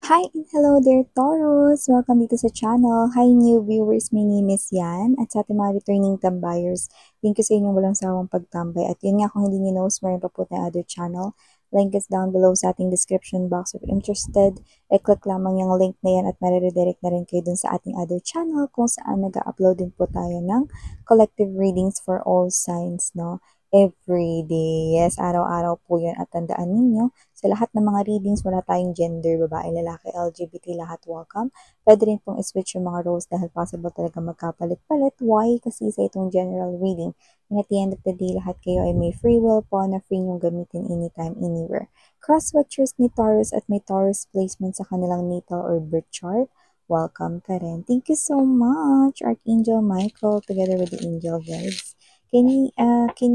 Hi and hello there, Taurus! Welcome dito sa channel. Hi new viewers, my name is Yan. At sa ating mga returning tambayers, thank you sa inyong walang sawang pagtambay. At yun nga, kung hindi niyo knows, meron pa po tayong other channel. Link is down below sa ating description box if interested. I-click lamang yung link na yan at mariredirect na rin kayo dun sa ating other channel kung saan nag-upload din po tayo ng collective readings for all signs, no? Every day. Yes, araw-araw po yun. At tandaan ninyo, sa lahat ng mga readings, wala tayong gender, babae, lalaki, LGBT, lahat welcome. Pwede rin pong i-switch yung mga roles dahil possible talaga magkapalit-palit. Why? Kasi sa itong general reading, and at the end of the day, lahat kayo ay may free will po na free nyong gamitin anytime, anywhere. Cross-watchers ni Taurus at may Taurus placement sa kanilang natal or birth chart. Welcome ka rin. Thank you so much, Archangel Michael, together with the angel guides. Can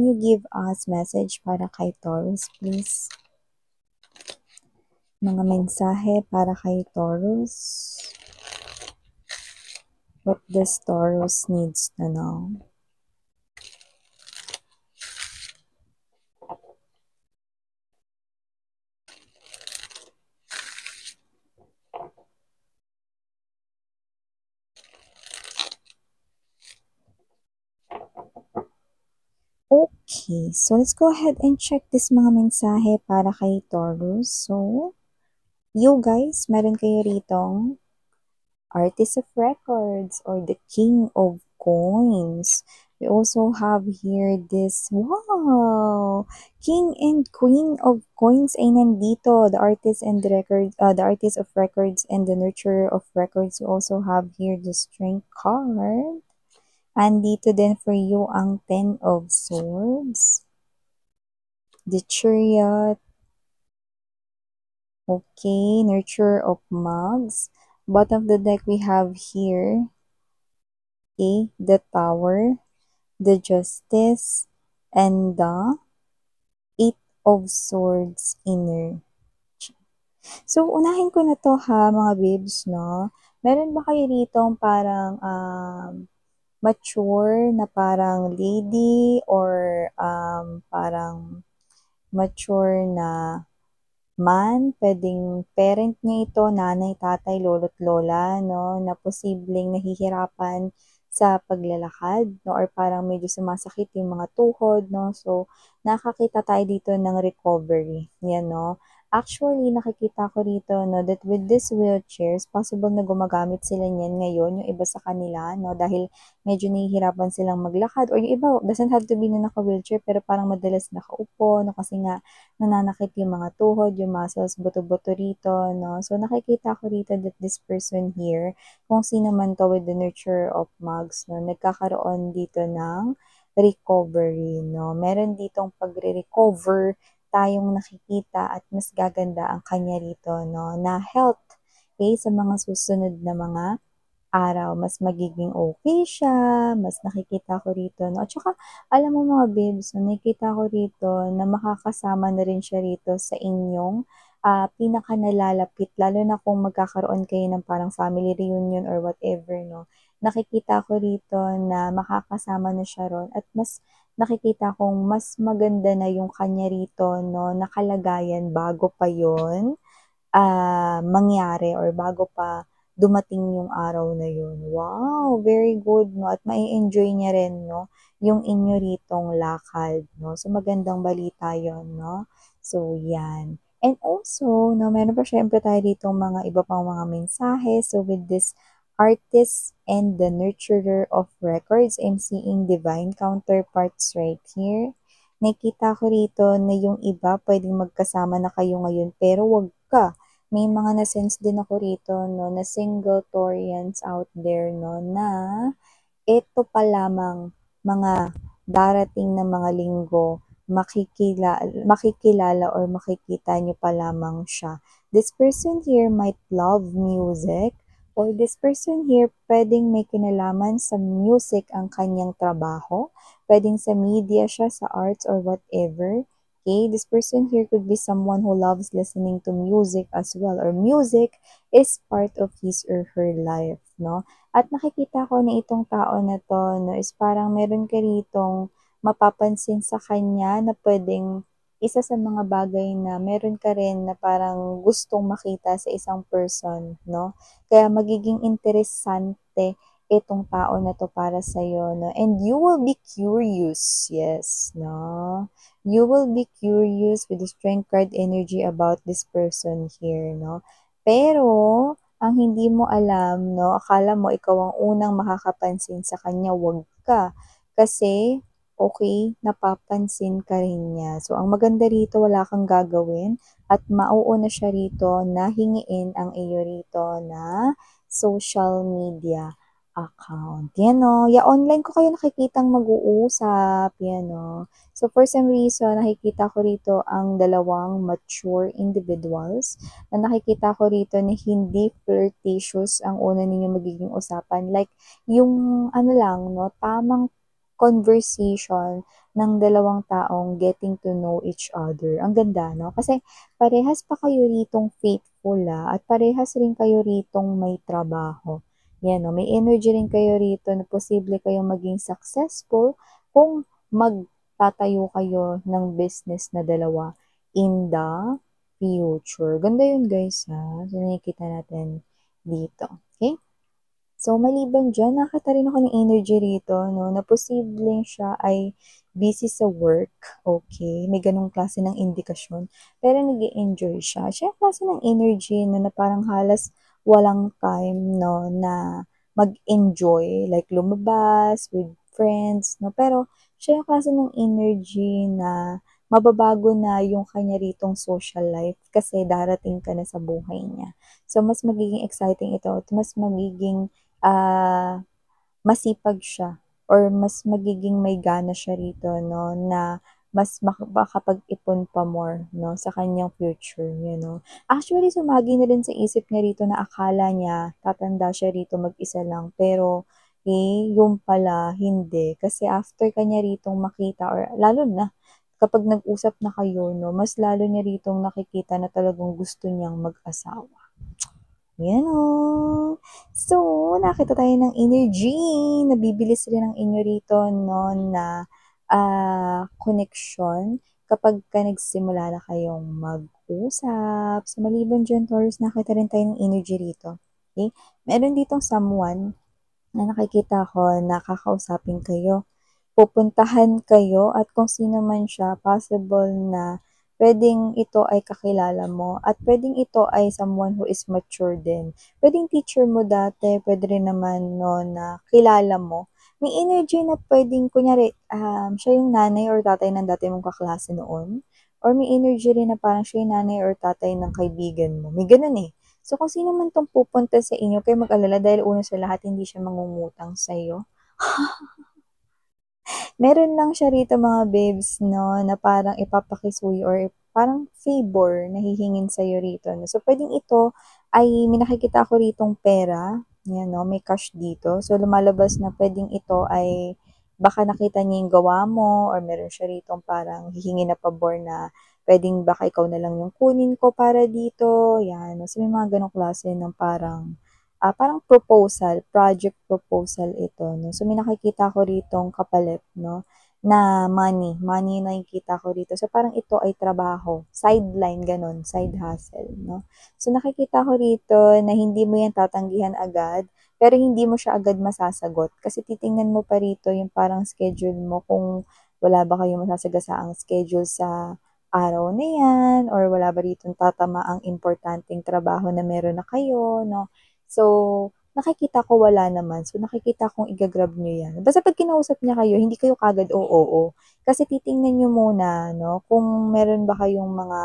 you give us message para kay Taurus, please? Mga mensahe para kay Taurus. What does Taurus needs to know? Okay, so let's go ahead and check this mga mensahe para kay Taurus. So, you guys, meron kayo ritong Artist of Records or the King of Coins. We also have here this, wow, King and Queen of Coins ay nandito. The artist and the record, the artist of records and the nurturer of records. We also have here the Strength card. Andito din for you ang Ten of Swords, the Chariot, okay, Nurturer of Mugs. Bottom of the deck we have here, okay, the Tower, the Justice, and the Eight of Swords inner. So, unahin ko na to ha, mga babes, no? Meron ba kayo rito parang mature na parang lady or parang mature na man? Pwedeng parent niya ito, nanay, tatay, lolo't lola, no? Na posibleng nahihirapan sa paglalakad, no? Or parang medyo sumasakit yung mga tuhod, no? So, nakakita tayo dito ng recovery. Yan, no? Actually, nakikita ko rito, no, that with these wheelchairs, possible na gumagamit sila niyan ngayon, yung iba sa kanila, no? Dahil medyo nahihirapan silang maglakad. Or yung iba, doesn't have to be na naka-wheelchair, pero parang madalas nakaupo, no? Kasi nga, nananakit yung mga tuhod, yung muscles, buto-buto rito, no? So, nakikita ko rito that this person here, kung sino man to with the nurture of mugs, no? Nagkakaroon dito ng recovery, no? Meron ditong pagre-recover tayong nakikita at mas gaganda ang kanya rito, no? Na health, okay? Sa mga susunod na mga araw, mas magiging okay siya, mas nakikita ko rito, no? At saka, alam mo mga babes, no, nakikita ko rito na makakasama na rin siya rito sa inyong pinakanalalapit, lalo na kung magkakaroon kayo ng parang family reunion or whatever, no? Nakikita ko rito na makakasama na siya ron at mas nakikita kong mas maganda na yung kanya rito, no, nakalagayan bago pa yon mangyari or bago pa dumating yung araw na yun. Wow, very good, no? At mai-enjoy niya rin, no? Yung inyo ritong lakad, no? So, magandang balita yon, no? So, yan. And also, no, meron pa syempre tayo ditong mga iba pang mga mensahe. So, with this artist and the nurturer of records, I'm seeing divine counterparts right here. Nakita ko rito na yung iba pwedeng magkasama na kayo ngayon pero wag ka. May mga na-sense din ako rito, no, na single Torians out there, no, na ito pa lamang mga darating na mga linggo, makikilala or makikita nyo pa lamang siya. This person here might love music, or this person here pwedeng may kinalaman sa music ang kanyang trabaho, pwedeng sa media siya, sa arts or whatever. Okay, this person here could be someone who loves listening to music as well, or music is part of his or her life, no? At nakikita ko na itong tao na to, no, is parang meron ka ritong mapapansin sa kanya na pwedeng isa sa mga bagay na meron ka rin na parang gustong makita sa isang person, 'no? Kaya magiging interesante itong tao na 'to para sa'yo, 'no? And you will be curious, yes, 'no? You will be curious with the strength card energy about this person here, 'no? Pero ang hindi mo alam, 'no, akala mo ikaw ang unang makakapansin sa kanya, 'wag ka. Kasi, okay, napapansin ka rin niya. So, ang maganda rito wala kang gagawin at mauuna siya rito na hingiin ang iyo rito na social media account. Yan o, online ko kayo nakikitang mag-uusap, yan o. So, for some reason, nakikita ko rito ang dalawang mature individuals na nakikita ko rito na hindi flirtatious ang una ninyo magiging usapan. Like, yung ano lang, no, tamang conversation ng dalawang taong getting to know each other. Ang ganda, no? Kasi parehas pa kayo ritong faithful, at parehas rin kayo ritong may trabaho. Yan, no? May energy rin kayo rito na posible kayong maging successful kung magtatayo kayo ng business na dalawa in the future. Ganda yun, guys, ha? So, nakikita natin dito. Okay? So, maliban diyan, nakakita rin ako ng energy rito, no, na posibleng siya ay busy sa work, okay, may gano'ng klase ng indikasyon, pero nag-e-enjoy siya. Siya yung klase ng energy na parang halos walang time, no, na mag-enjoy, like lumabas with friends, no, pero siya yung klase ng energy na mababago na yung kanya ritong social life kasi darating ka na sa buhay niya. So, mas magiging exciting ito at mas magiging masipag siya or mas magiging may gana siya rito, 'no, na mas makakapag-ipon pa more, 'no, sa kanyang future, Actually, sumagi na rin sa isip niya rito na akala niya tatanda siya rito mag-isa lang pero, yun pala hindi. Kasi after kanya ritong makita or lalo na kapag nag-usap na kayo, 'no, mas lalo niya ritong nakikita na talagang gusto niyang mag-asawa. Yan o. So, nakita tayo ng energy. Nabibilis rin ang inyo rito, no, na connection kapag ka nagsimula na kayong mag-usap. So, maliban dyan, Taurus, nakita rin tayo ng energy rito. Okay? Meron ditong someone na nakikita ko na kakausapin kayo. Pupuntahan kayo at kung sino man siya, possible na puwedeng ito ay kakilala mo at puwedeng ito ay someone who is mature din. Puwedeng teacher mo dati, puwede rin naman 'no na kilala mo. May energy na puwedeng kunyari, siya yung nanay or tatay ng dati mong kaklase noon or may energy rin na parang siya yung nanay or tatay ng kaibigan mo, may gano'n, eh. So, kung sino man 'tong pupunta sa inyo, huwag kayong mag-alala dahil una sa lahat hindi siya mangungutang sa'yo. Meron lang siya rito mga babes 'no, na parang ipapakisuyo or parang favor na hihingin sa'yo rito 'no. So, puwedeng ito ay may nakikita ako ritong pera, 'yan 'no, may cash dito. So, lumalabas na puwedeng ito ay baka nakita niya yung gawa mo or meron siya ritong parang hihingi na pabor na puwedeng baka ikaw na lang yung kunin ko para dito, 'yan. So, may mga gano'ng klase ng parang proposal, project proposal ito 'no. So, may nakikita ko ritong kapalit 'no, na money na nakikita ko dito. So, parang ito ay trabaho, sideline gano'n, side hustle 'no. So, nakikita ko rito na hindi mo 'yan tatanggihan agad, pero hindi mo siya agad masasagot kasi titingnan mo pa rito yung parang schedule mo kung wala ba kayong masasagasaang schedule sa araw na 'yan or wala ba ritong tatamaang importanteng trabaho na meron na kayo 'no. So, nakikita ko wala naman. So, nakikita kong iga-grab niyo 'yan. Basta 'pag kinausap niya kayo, hindi kayo kaagad oo. Kasi titingnan niyo muna 'no, kung meron ba kayong mga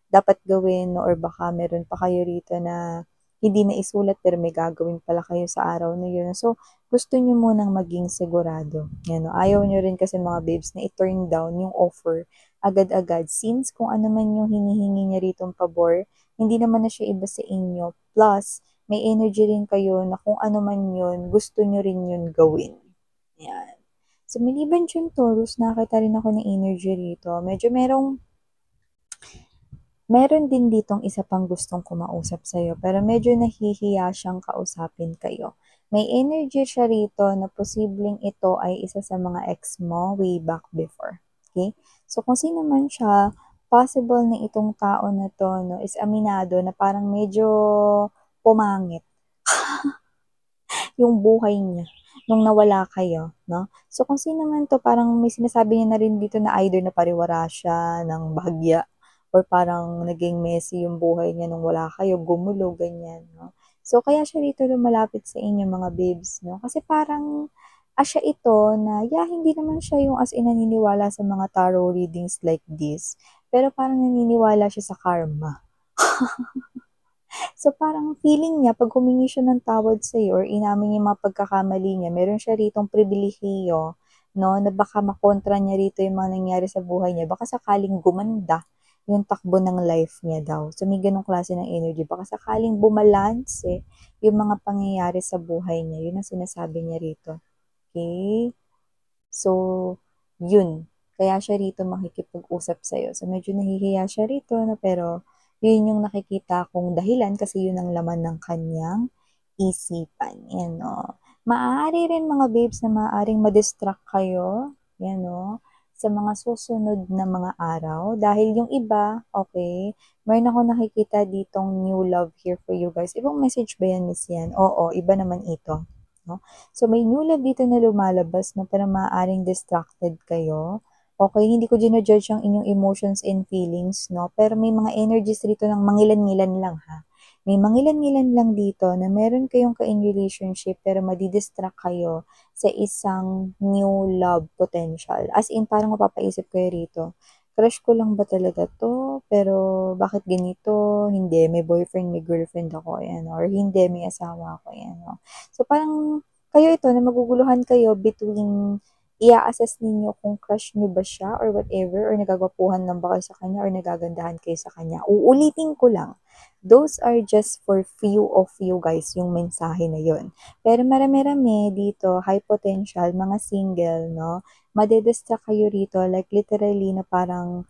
dapat gawin no, or baka meron pa kayo rito na hindi naisulat pero may gagawin pala kayo sa araw na 'yun. So, gusto niyo munang maging sigurado, 'yan 'no. Ayaw niyo rin kasi mga babes na i-turn down yung offer agad-agad since kung ano man yung hinihingi niya ritong pabor, hindi naman na siya iba sa inyo. Plus, may energy rin kayo na kung ano man yun, gusto nyo rin yun gawin. Yan. So, maliban dyan, Taurus, nakakita rin ako ng energy rito. Medyo meron din ditong isa pang gustong kumausap sa'yo, pero medyo nahihiya siyang kausapin kayo. May energy siya rito na posibleng ito ay isa sa mga ex mo way back before. Okay? So, kung sino man siya, possible na itong tao na 'to 'no, is aminado na parang medyo pumangit yung buhay niya nung nawala kayo 'no. So, kung sino man 'to parang may sinasabi niya na rin dito na either napariwara siya ng bahagya or parang naging messy yung buhay niya nung wala kayo, gumulo, ganyan 'no. So, kaya siya rito lumalapit sa inyo mga babes 'no, kasi parang, siya ito na hindi naman siya yung as in naniniwala sa mga tarot readings like this, pero parang naniniwala siya sa karma. So, parang feeling niya 'pag humingi siya ng tawad sa'yo or inamin niya yung mga pagkakamali niya, meron siya ritong pribilehiyo 'no, na baka makontra niya rito yung mga nangyari sa buhay niya. Baka sakaling gumanda yung takbo ng life niya daw. So, may gano'ng klase ng energy. Baka sakaling bumalanse yung mga pangyayari sa buhay niya, yun ang sinasabi niya rito, okey? So, yun. Kaya siya rito makikipag-usap sa'yo. So, medyo nahihiya siya rito 'no, pero yun yung nakikita kong dahilan kasi yun ang laman ng kanyang isipan, 'yan 'no. Maaari rin mga babes na maaaring ma-distract kayo, 'yan 'no, sa mga susunod na mga araw dahil yung iba, okey, meron akong nakikita ditong new love here for you guys. Ibang message ba 'yan, Miss Yan? Oo, iba naman ito, 'no. So, may new love dito na lumalabas 'no, pero maaaring distracted kayo. Okey, hindi ko judge ang inyong emotions and feelings 'no, pero may mga energies rito ng mangilan-ngilan lang ha. May mangilan-ngilan lang dito na meron kayong ka-in relationship pero madi-distract kayo sa isang new love potential. As in parang mapapaisip kayo rito, "Crush ko lang ba talaga 'to? Pero bakit ganito? Hindi, may boyfriend, may girlfriend ako." Ayan, or hindi, may asawa ako, ayan 'no. So, parang kayo ito na maguguluhan kayo between i-a-assess ninyo kung crush niyo ba siya or whatever or nagagwapuhan lang ba kayo sa kanya or nagagandahan kayo sa kanya. Uulitin ko lang, those are just for few of you guys yung mensahe na yun. Pero marami-rami dito, high potential, mga single, no? Made-distract kayo rito, like literally na parang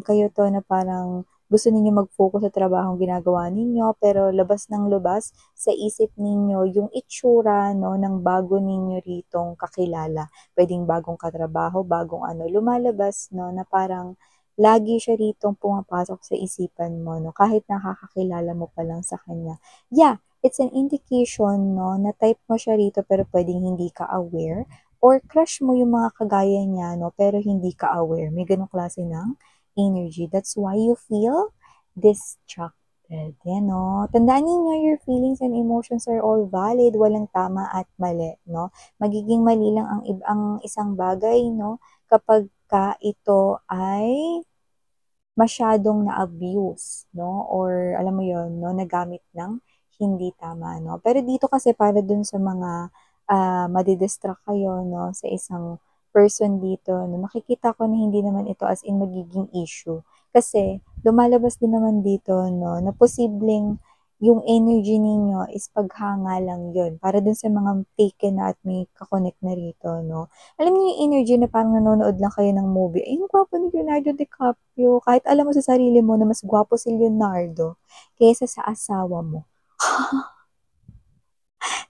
kayo to na parang gusto ninyo mag-focus sa trabahong ginagawa ninyo, pero labas ng labas sa isip ninyo yung itsura no, ng bago ninyo ritong kakilala. Puwedeng bagong katrabaho, bagong ano, lumalabas 'no, na parang lagi siya ritong pumapasok sa isipan mo 'no, kahit nakakakilala mo pa lang sa kanya. Yeah, it's an indication 'no, na type mo siya rito pero puwedeng hindi ka aware or crush mo yung mga kagaya niya 'no, pero hindi ka aware. May gano'ng klase ng energy. That's why you feel distracted. Yan 'no. Tandaan ninyo your feelings and emotions are all valid, walang tama at mali 'no. Magiging mali lang ang isang bagay 'no, kapagka ito ay masyadong na-abuse 'no, or alam mo yon 'no, nagamit ng hindi tama 'no. Pero dito kasi para dun sa mga, madi-distract kayo 'no, sa isang person dito 'no, nakikita ko na hindi naman ito as in magiging issue. Kasi lumalabas din naman dito 'no, na posibleng yung energy ninyo is paghanga lang yun, para dun sa mga taken na at may ka-connect na rito 'no. Alam niyo yung energy na parang nanonood lang kayo ng movie, "Ay, ang gwapo ni Leonardo DiCaprio." Kahit alam mo sa sarili mo na mas gwapo si Leonardo kaysa sa asawa mo.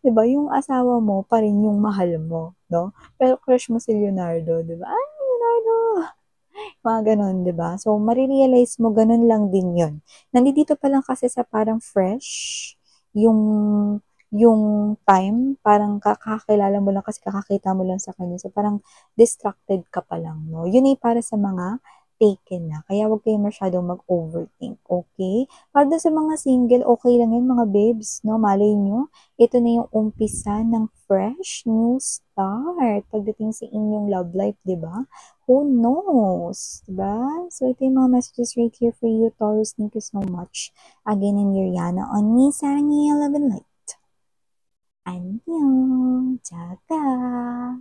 'Di ba, yung asawa mo pa rin yung mahal mo 'no, pero crush mo si Leonardo, 'di ba, "Ay, Leonardo." Mga gano'n, 'di ba? So, mare-realize mo gano'n lang din 'yun. Nandidito pa lang kasi sa parang fresh yung time, parang kakakilala mo lang kasi kakakita mo lang sa kanya. So, parang distracted ka pa lang 'no. 'Yun ay para sa mga taken na, kaya huwag kayong masyadong mag-overthink, okey? Para dun sa mga single, okey lang 'yan mga babes 'no, malay niyo ito na yung umpisa ng fresh new start pagdating sa inyong love life, 'di ba? Who knows, 'di ba? So, ito yung mga messages right here for you, Taurus. Thank you so much. Again, in Yuriana on me, Sarang 11 Light. 안녕. 자가.